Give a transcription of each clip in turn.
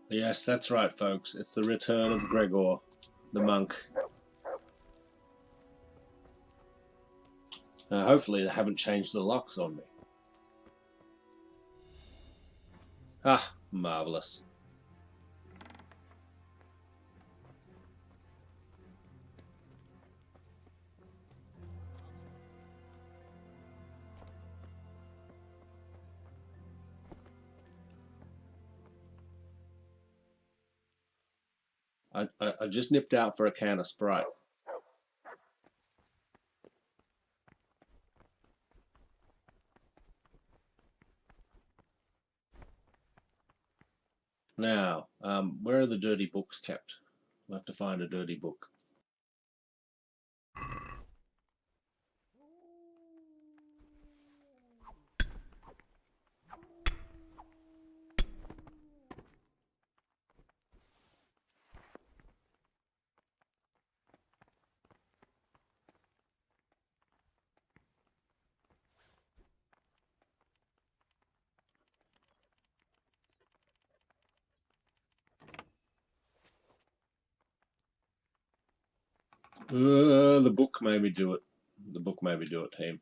Yes, that's right, folks. It's the return of Gregor, the monk. Hopefully they haven't changed the locks on me. Ah, marvellous. I just nipped out for a can of Sprite. Now, where are the dirty books kept? We'll have to find a dirty book. The book made me do it. The book made me do it, team.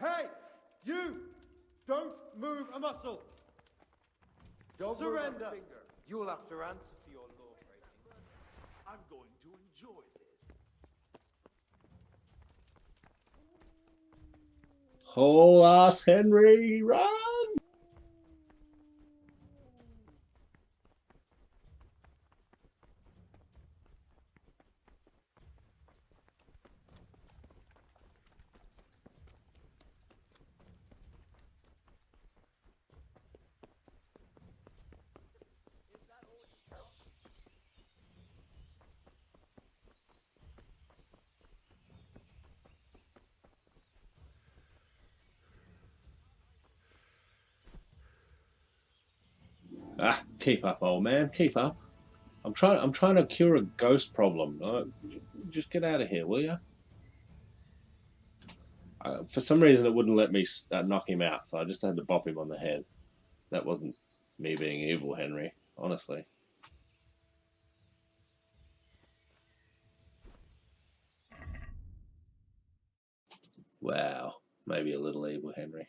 Hey, you! Don't move a muscle. Don't surrender. Move a finger. You'll have to answer for your law breaking. I'm going to enjoy this. Whole ass Henry, run! Ah, keep up, old man, keep up. I'm trying to cure a ghost problem. Just get out of here, will you? For some reason, it wouldn't let me knock him out, so I just had to bop him on the head. That wasn't me being evil, Henry, honestly. Wow, maybe a little evil, Henry.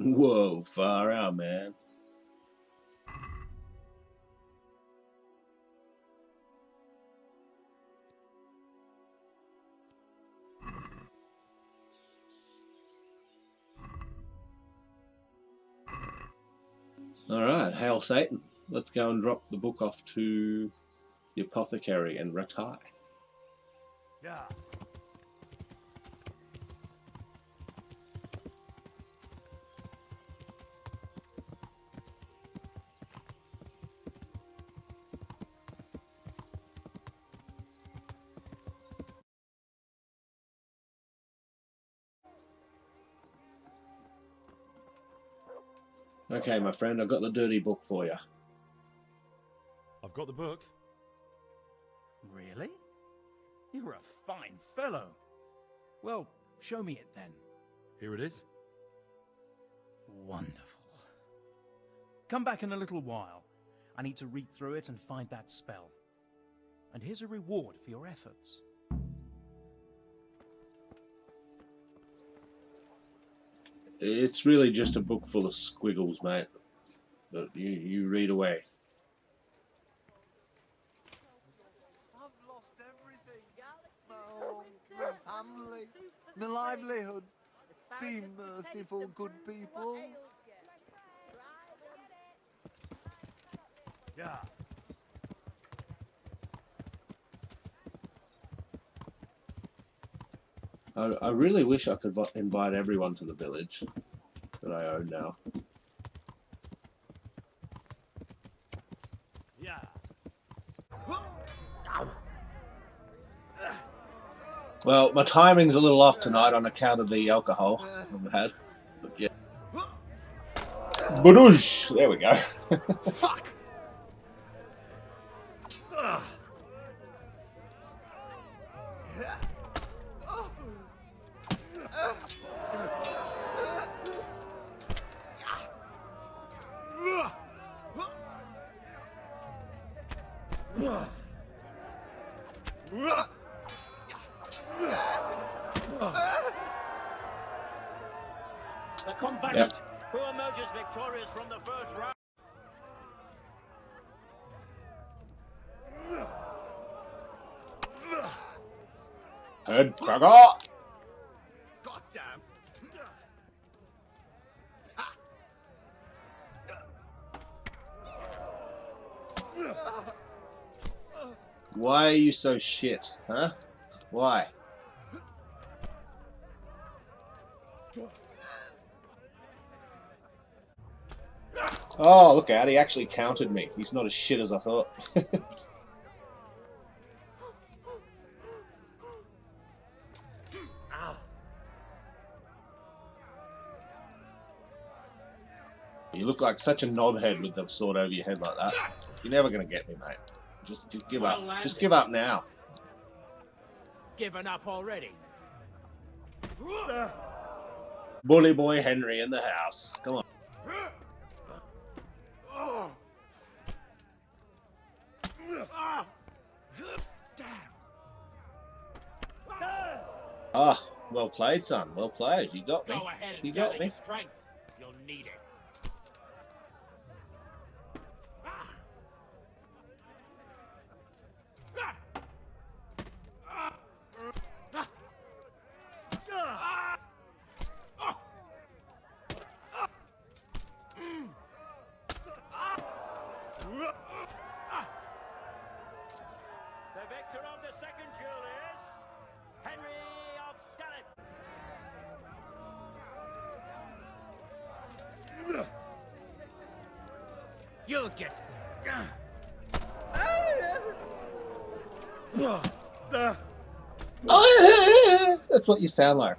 Whoa, far out, man. All right, hail Satan. Let's go and drop the book off to the apothecary and retire. Yeah. Okay, my friend, I've got the dirty book for you. I've got the book. Really? You're a fine fellow. Well, show me it then. Here it is. Wonderful. Come back in a little while. I need to read through it and find that spell. And here's a reward for your efforts. It's really just a book full of squiggles, mate. But you read away. I've lost everything. My home, my family, my livelihood. Be merciful, good people. Yeah. I really wish I could invite everyone to the village that I own now. Yeah. Well, my timing's a little off tonight on account of the alcohol I've had. But yeah. Badoosh! There we go. Fuck! The combatant who emerges victorious from the first round. Head cracker! God damn! Why are you so shit, huh? Why? Oh, look out, he actually countered me. He's not as shit as I thought. You look like such a knobhead with the sword over your head like that. You're never gonna get me, mate. Just give up. Just give up now. Given up already. Bully boy Henry in the house. Come on. Ah, well played, son. Well played. You got me. Go ahead and You got me. strength. You'll need it. The victor of the second duel is Hermmy of Scarlet. You'll get Oh, that's what you sound like.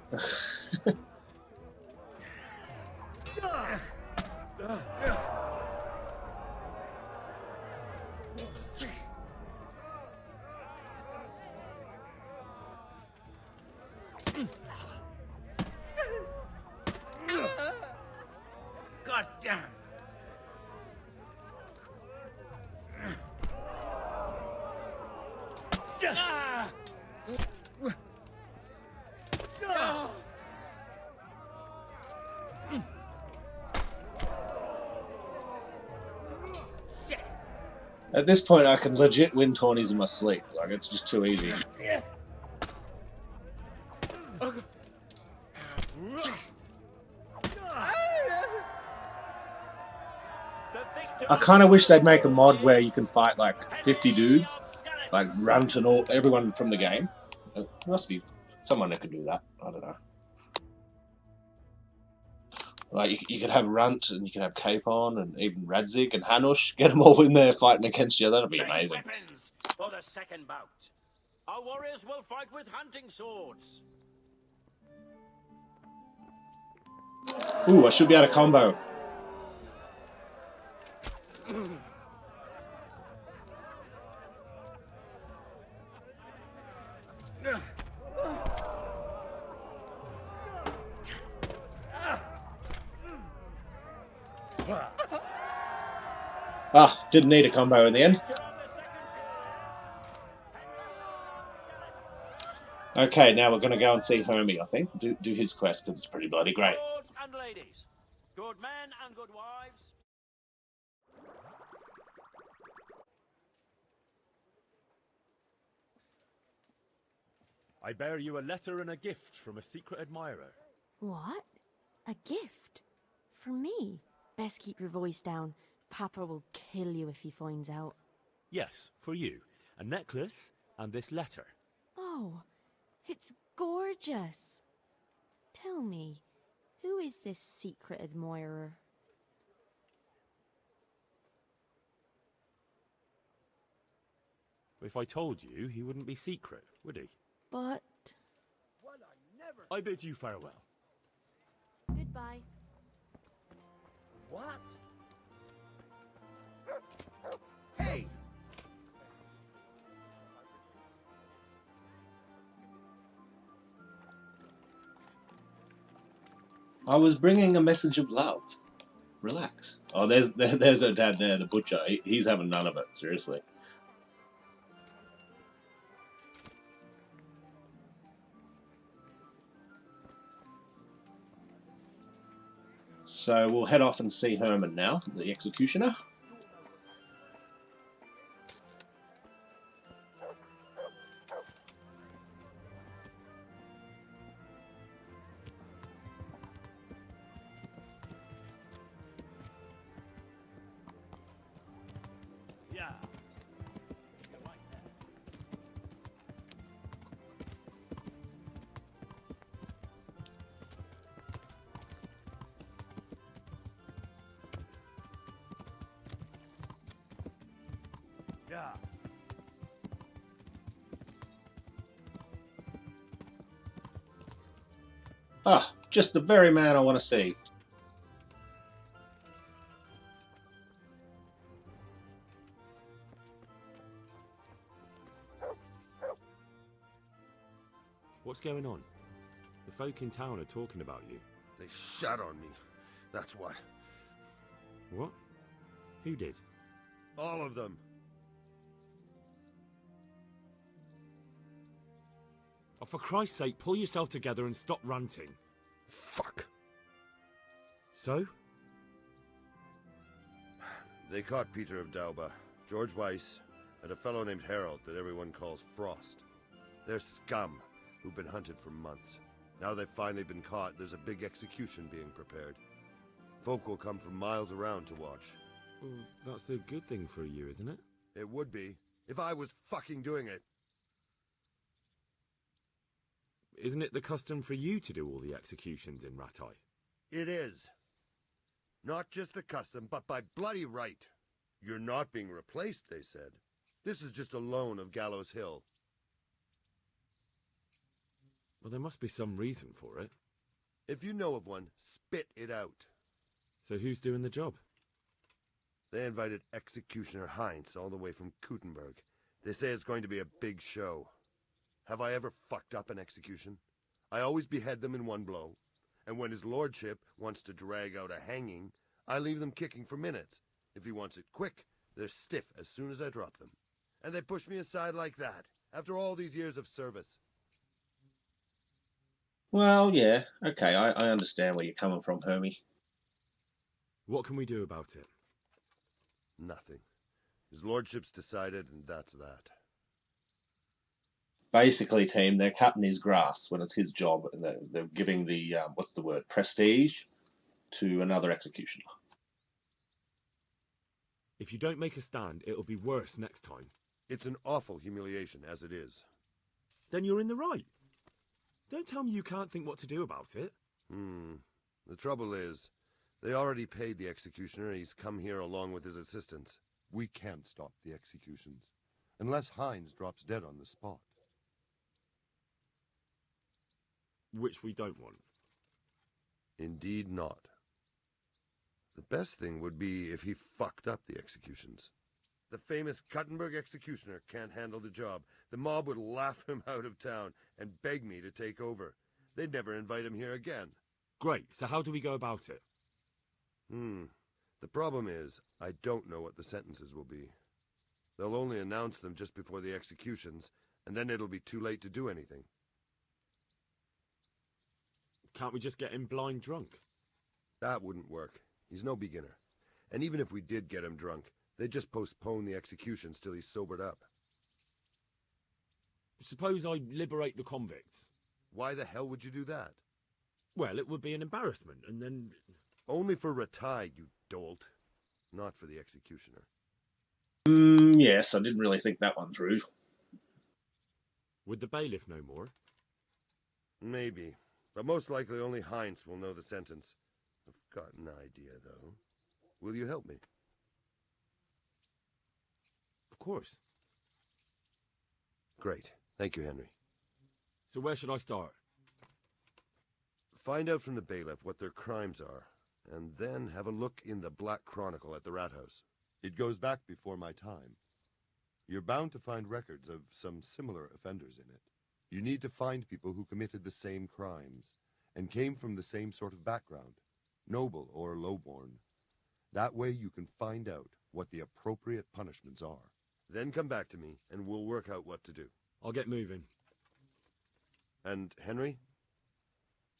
God damn. At this point, I can legit win tourneys in my sleep. Like, it's just too easy. I kind of wish they'd make a mod where you can fight like 50 dudes, like Runt and all everyone from the game. There must be someone that could do that. I don't know. Like you could have Runt and you could have Capon and even Radzig and Hanush. Get them all in there fighting against you. That'd be amazing. Weapons for the second bout. Our warriors will fight with hunting swords. Ooh, I should be able to combo. Ah, didn't need a combo in the end. Okay, now we're going to go and see Hermmy, I think. Do his quest, because it's pretty bloody great. Lords and ladies, good men and good wives. I bear you a letter and a gift from a secret admirer. What? A gift? From me? Best keep your voice down. Papa will kill you if he finds out. Yes, for you. A necklace and this letter. Oh, it's gorgeous. Tell me, who is this secret admirer? If I told you, he wouldn't be secret, would he? But... I bid you farewell. Goodbye. What? Hey! I was bringing a message of love. Relax. Oh, there's her dad there, the butcher. He's having none of it, seriously. So we'll head off and see Herman now, the executioner. Yeah. Yeah. Ah, just the very man I want to see. What's going on? The folk in town are talking about you. They shot on me. That's what. What? Who did? All of them. Oh, for Christ's sake, pull yourself together and stop ranting. Fuck. So? They caught Peter of Dauba, George Weiss, and a fellow named Harold that everyone calls Frost. They're scum who've been hunted for months. Now they've finally been caught, there's a big execution being prepared. Folk will come from miles around to watch. Well, that's a good thing for you, isn't it? It would be, if I was fucking doing it. Isn't it the custom for you to do all the executions in Ratai? It is. Not just the custom, but by bloody right. You're not being replaced, they said. This is just a loan of Gallows Hill. Well, there must be some reason for it. If you know of one, spit it out. So who's doing the job? They invited Executioner Heinz all the way from Kuttenberg. They say it's going to be a big show. Have I ever fucked up an execution? I always behead them in one blow. And when his lordship wants to drag out a hanging, I leave them kicking for minutes. If he wants it quick, they're stiff as soon as I drop them. And they push me aside like that, after all these years of service. Well, yeah, okay, I understand where you're coming from, Hermie. What can we do about it? Nothing. His lordship's decided, and that's that. Basically, team, they're cutting his grass when it's his job, and they're giving the, what's the word, prestige to another executioner. If you don't make a stand, it'll be worse next time. It's an awful humiliation, as it is. Then you're in the right. Don't tell me you can't think what to do about it. The trouble is, they already paid the executioner and he's come here along with his assistants. We can't stop the executions, unless Heinz drops dead on the spot. Which we don't want. Indeed not. The best thing would be if he fucked up the executions. The famous Kuttenberg executioner can't handle the job. The mob would laugh him out of town and beg me to take over. They'd never invite him here again. Great, so how do we go about it? The problem is, I don't know what the sentences will be. They'll only announce them just before the executions, and then it'll be too late to do anything. Can't we just get him blind drunk? That wouldn't work. He's no beginner. And even if we did get him drunk, they'd just postpone the executions till he's sobered up. Suppose I liberate the convicts. Why the hell would you do that? Well, it would be an embarrassment, and then... Only for Ratai, you dolt. Not for the executioner. Yes, I didn't really think that one through. Would the bailiff know more? Maybe. But most likely only Heinz will know the sentence. I've got an idea, though. Will you help me? Of course. Great. Thank you, Henry. So where should I start? Find out from the bailiff what their crimes are, and then have a look in the Black Chronicle at the Rat House. It goes back before my time. You're bound to find records of some similar offenders in it. You need to find people who committed the same crimes, and came from the same sort of background, noble or lowborn. That way you can find out what the appropriate punishments are. Then come back to me, and we'll work out what to do. I'll get moving. And Henry?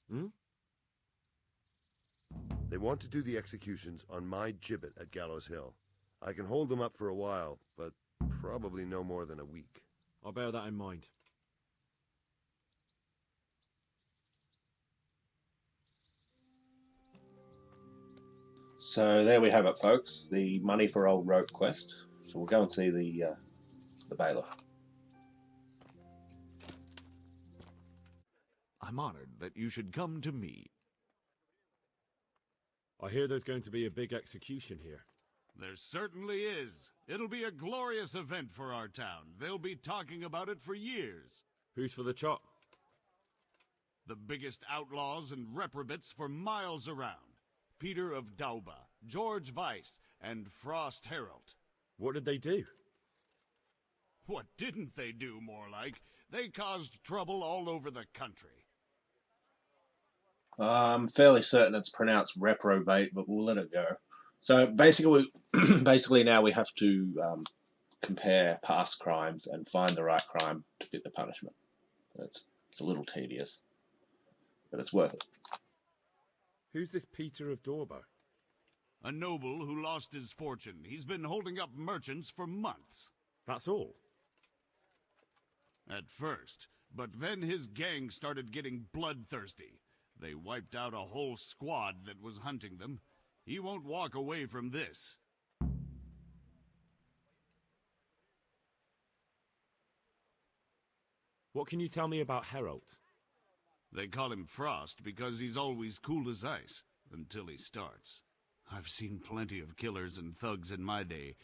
Hmm? They want to do the executions on my gibbet at Gallows Hill. I can hold them up for a while, but probably no more than a week. I'll bear that in mind. So there we have it, folks. The money for old rope quest. So we'll go and see the Baylor. I'm honored that you should come to me. I hear there's going to be a big execution here. There certainly is. It'll be a glorious event for our town. They'll be talking about it for years. Who's for the chop? The biggest outlaws and reprobates for miles around. Peter of Dauba, George Weiss, and Frost Herald. What did they do? What didn't they do, more like? They caused trouble all over the country. I'm fairly certain it's pronounced reprobate, but we'll let it go. So basically now we have to compare past crimes and find the right crime to fit the punishment. It's a little tedious, but it's worth it. Who's this Peter of Dauba? A noble who lost his fortune. He's been holding up merchants for months. That's all? At first, but then his gang started getting bloodthirsty. They wiped out a whole squad that was hunting them. He won't walk away from this. What can you tell me about Herald? They call him Frost because he's always cool as ice, until he starts. I've seen plenty of killers and thugs in my day,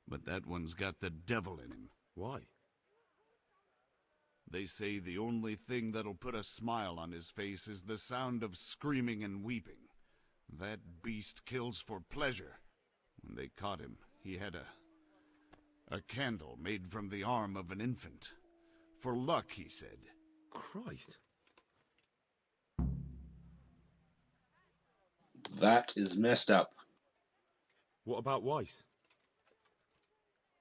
but that one's got the devil in him. Why? They say the only thing that'll put a smile on his face is the sound of screaming and weeping. That beast kills for pleasure. When they caught him, he had a candle made from the arm of an infant. For luck, he said. Christ. That is messed up. What about Weiss?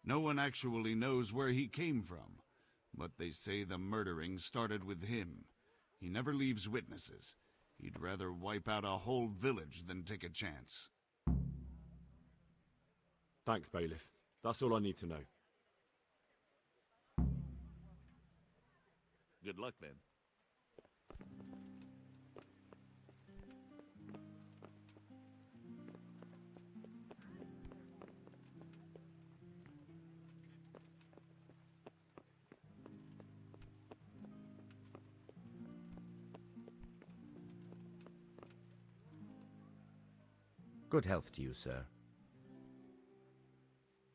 No one actually knows where he came from, but they say the murdering started with him. He never leaves witnesses. He'd rather wipe out a whole village than take a chance. Thanks, Bailiff. That's all I need to know. Good luck, then. Good health to you, sir.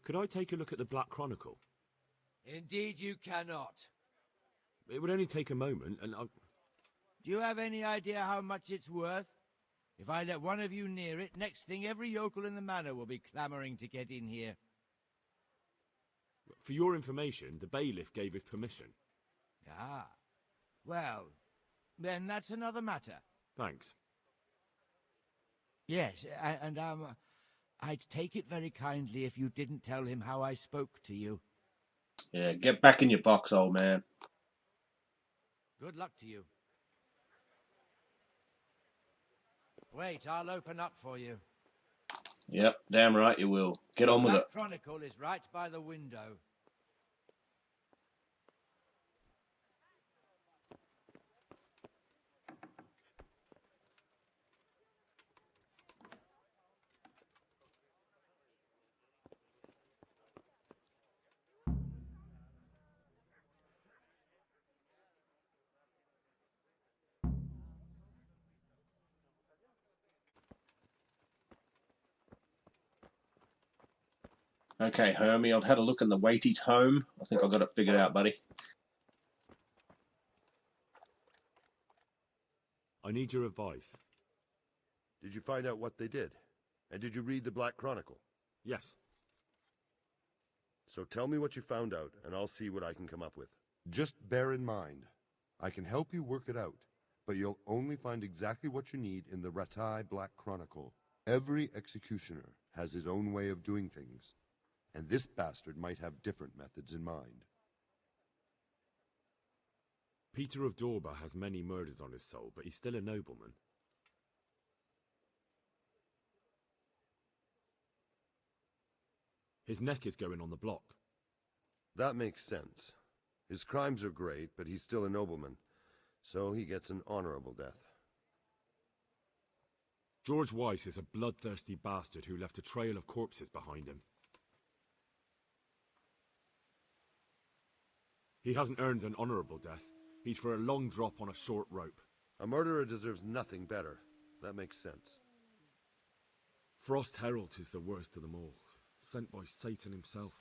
Could I take a look at the Black Chronicle? Indeed you cannot. It would only take a moment, and I... Do you have any idea how much it's worth? If I let one of you near it, next thing every yokel in the manor will be clamoring to get in here. For your information, the bailiff gave us permission. Ah. Well, then that's another matter. Thanks. Yes, and I'd take it very kindly if you didn't tell him how I spoke to you. Yeah, get back in your box, old man. Good luck to you. Wait, I'll open up for you. Yep, damn right you will. Get on with it. The Chronicle is right by the window. Okay, Hermmy, I've had a look in the weighty tome. I think I got it figured out, buddy. I need your advice. Did you find out what they did? And did you read the Black Chronicle? Yes. So tell me what you found out, and I'll see what I can come up with. Just bear in mind, I can help you work it out, but you'll only find exactly what you need in the Ratai Black Chronicle. Every executioner has his own way of doing things, and this bastard might have different methods in mind. Peter of Dorba has many murders on his soul, but he's still a nobleman. His neck is going on the block. That makes sense. His crimes are great, but he's still a nobleman, so he gets an honorable death. George Weiss is a bloodthirsty bastard who left a trail of corpses behind him. He hasn't earned an honorable death. He's for a long drop on a short rope. A murderer deserves nothing better. That makes sense. Frost Herald is the worst of them all, sent by Satan himself.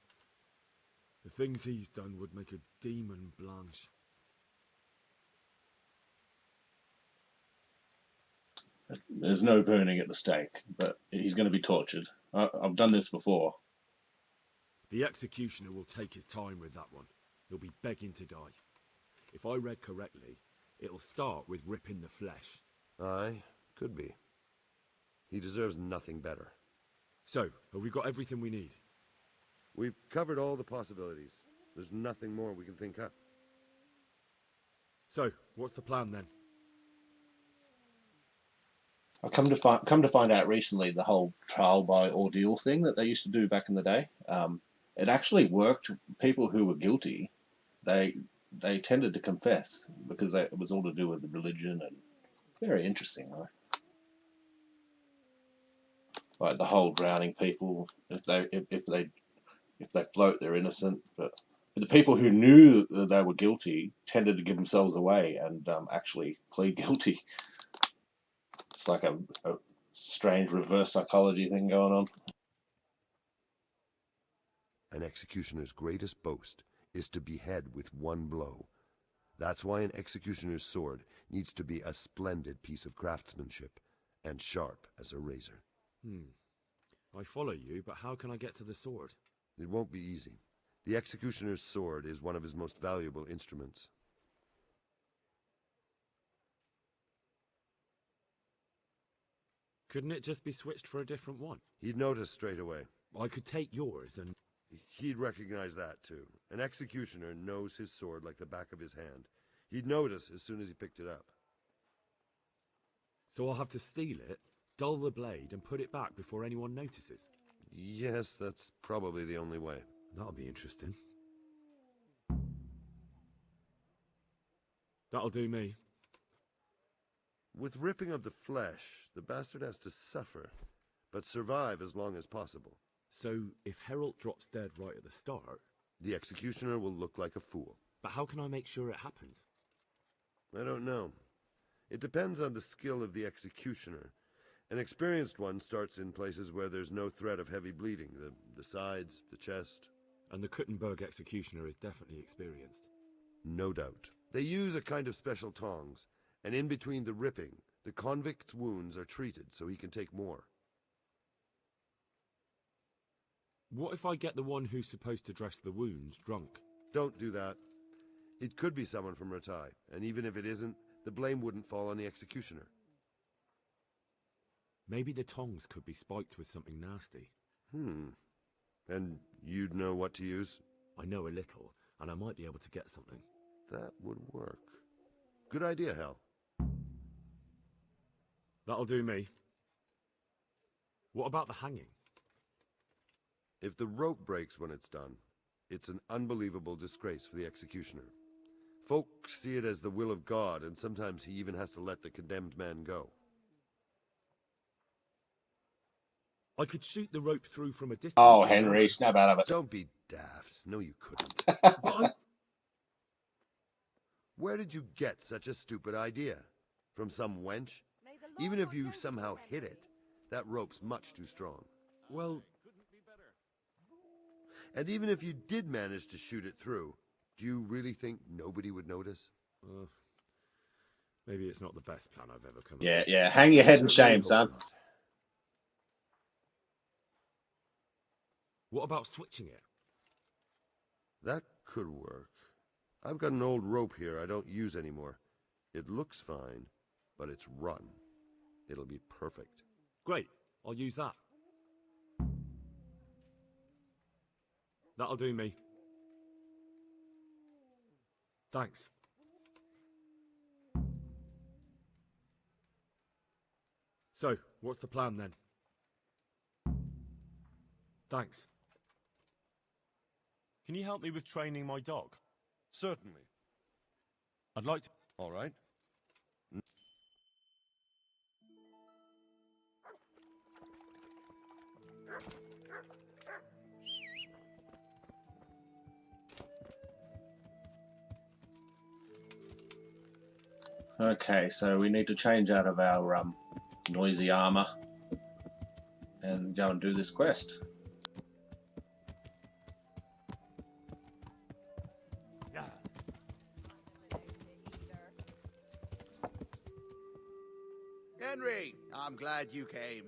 The things he's done would make a demon blanch. There's no burning at the stake, but he's going to be tortured. I've done this before. The executioner will take his time with that one. He'll be begging to die. If I read correctly, it'll start with ripping the flesh. Aye, could be. He deserves nothing better. So, have we got everything we need? We've covered all the possibilities. There's nothing more we can think up. So, what's the plan then? I've come to find out recently the whole trial by ordeal thing that they used to do back in the day. It actually worked. People who were guilty, they tended to confess because it was all to do with the religion, and very interesting, right? Like the whole drowning people, if they float, they're innocent. But the people who knew that they were guilty tended to give themselves away and actually plead guilty. It's like a strange reverse psychology thing going on. An executioner's greatest boast is to behead with one blow. That's why an executioner's sword needs to be a splendid piece of craftsmanship and sharp as a razor. I follow you, but how can I get to the sword? It won't be easy. The executioner's sword is one of his most valuable instruments. Couldn't it just be switched for a different one? He'd notice straight away. I could take yours and... He'd recognize that, too. An executioner knows his sword like the back of his hand. He'd notice as soon as he picked it up. So I'll have to steal it, dull the blade, and put it back before anyone notices? Yes, that's probably the only way. That'll be interesting. That'll do me. With ripping of the flesh, the bastard has to suffer, but survive as long as possible. So, if Herald drops dead right at the start... The executioner will look like a fool. But how can I make sure it happens? I don't know. It depends on the skill of the executioner. An experienced one starts in places where there's no threat of heavy bleeding, the sides, the chest. And the Kuttenberg executioner is definitely experienced. No doubt. They use a kind of special tongs, and in between the ripping, the convict's wounds are treated so he can take more. What if I get the one who's supposed to dress the wounds drunk? Don't do that. It could be someone from Ratai, and even if it isn't, the blame wouldn't fall on the executioner. Maybe the tongs could be spiked with something nasty. And you'd know what to use? I know a little, and I might be able to get something. That would work. Good idea, Hal. That'll do me. What about the hanging? If the rope breaks when it's done, it's an unbelievable disgrace for the executioner. Folk see it as the will of God, and sometimes he even has to let the condemned man go. I could shoot the rope through from a distance. Oh, Henry, snap out of it. Don't be daft. No, you couldn't. Where did you get such a stupid idea? From some wench? Even if you somehow hit it, that rope's much too strong. Well, And even if you did manage to shoot it through, do you really think nobody would notice? Maybe it's not the best plan I've ever come up Yeah, with. yeah. Hang your head in Certainly shame, hope son. not. What about switching it? That could work. I've got an old rope here I don't use anymore. It looks fine, but it's rotten. It'll be perfect. Great, I'll use that. That'll do me. Thanks. So, what's the plan then? Thanks. Can you help me with training my dog? Certainly. I'd like to... All right. Okay, so we need to change out of our noisy armor and go and do this quest. Henry, I'm glad you came.